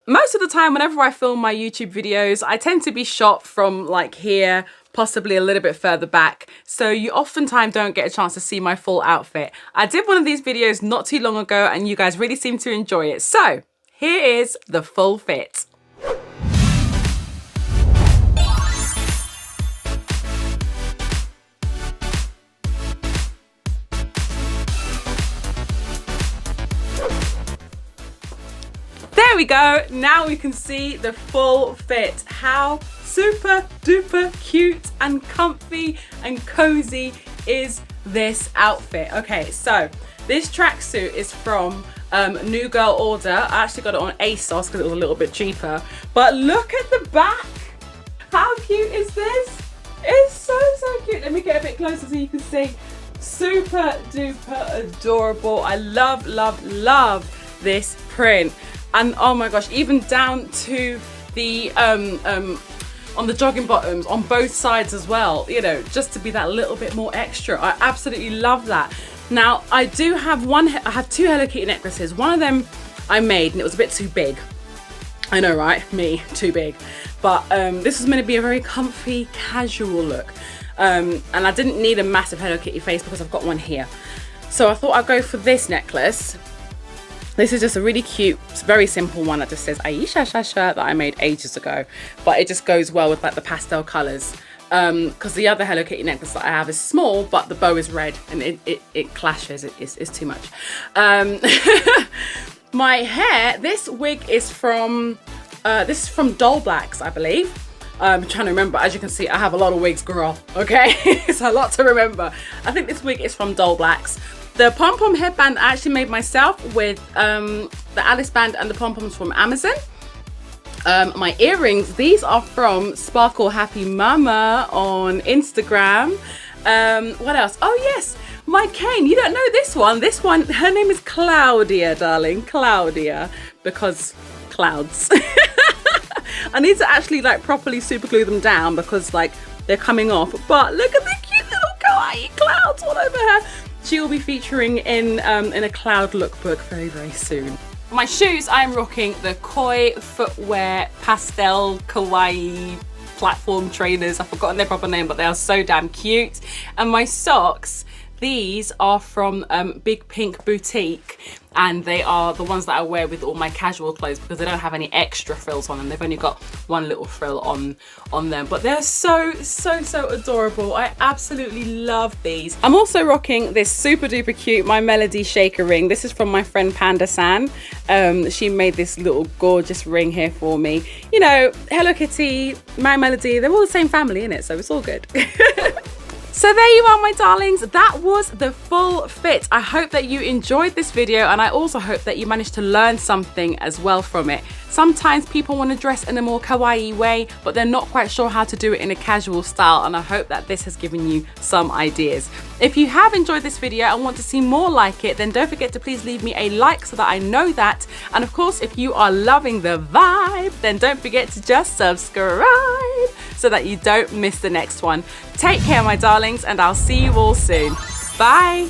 Most of the time, whenever I film my YouTube videos, I tend to be shot from like here, possibly a little bit further back. So you oftentimes don't get a chance to see my full outfit. I did one of these videos not too long ago and you guys really seem to enjoy it. So here is the full fit. There we go. Now we can see the full fit. How super duper cute and comfy and cozy is this outfit? Okay, so this tracksuit is from New Girl Order. I actually got it on ASOS because it was a little bit cheaper. But look at the back. How cute is this? It's so cute. Let me get a bit closer so you can see. Super duper adorable. I love this print. And oh my gosh, even down to the on the jogging bottoms on both sides as well, you know, just to be that little bit more extra. I absolutely love that. Now I do have I have two Hello Kitty necklaces. One of them I made and it was a bit too big. I know, right? Me, too big. But this is meant to be a very comfy, casual look. And I didn't need a massive Hello Kitty face because I've got one here. So I thought I'd go for this necklace. This is just a really cute, very simple one that just says Ayesha that I made ages ago. But it just goes well with like the pastel colours. Because the other Hello Kitty necklace that I have is small, but the bow is red and it clashes. It's too much. My hair, this wig is from Dollblacks, I believe. I'm trying to remember. As you can see, I have a lot of wigs, girl. Okay, it's a lot to remember. I think this wig is from Dollblacks. The Pom Pom headband I actually made myself with the Alice band and the pom poms from Amazon. My earrings, these are from Sparkle Happy Mama on Instagram. What else? Oh yes, my cane. You don't know this one. This one, her name is Claudia, darling. Claudia, because clouds. I need to actually like properly super glue them down because like they're coming off. But look at the cute little kawaii clouds all over her. She will be featuring in a cloud lookbook very soon. My shoes, I'm rocking the Koi Footwear Pastel Kawaii platform trainers. I've forgotten their proper name, but they are so damn cute. And my socks, these are from PinkBoutique, and they are the ones that I wear with all my casual clothes because they don't have any extra frills on them. They've only got one little frill on them, but they're so adorable. I absolutely love these. I'm also rocking this super duper cute My Melody shaker ring. This is from my friend Panda San. She made this little gorgeous ring here for me. You know, Hello Kitty, My Melody, they're all the same family, innit? So it's all good. So there you are, my darlings. That was the full fit. I hope that you enjoyed this video, and I also hope that you managed to learn something as well from it. Sometimes people want to dress in a more kawaii way, but they're not quite sure how to do it in a casual style, and I hope that this has given you some ideas. If you have enjoyed this video and want to see more like it, then don't forget to please leave me a like so that I know that. And of course, if you are loving the vibe, then don't forget to just subscribe so that you don't miss the next one. Take care, my darlings, and I'll see you all soon. Bye.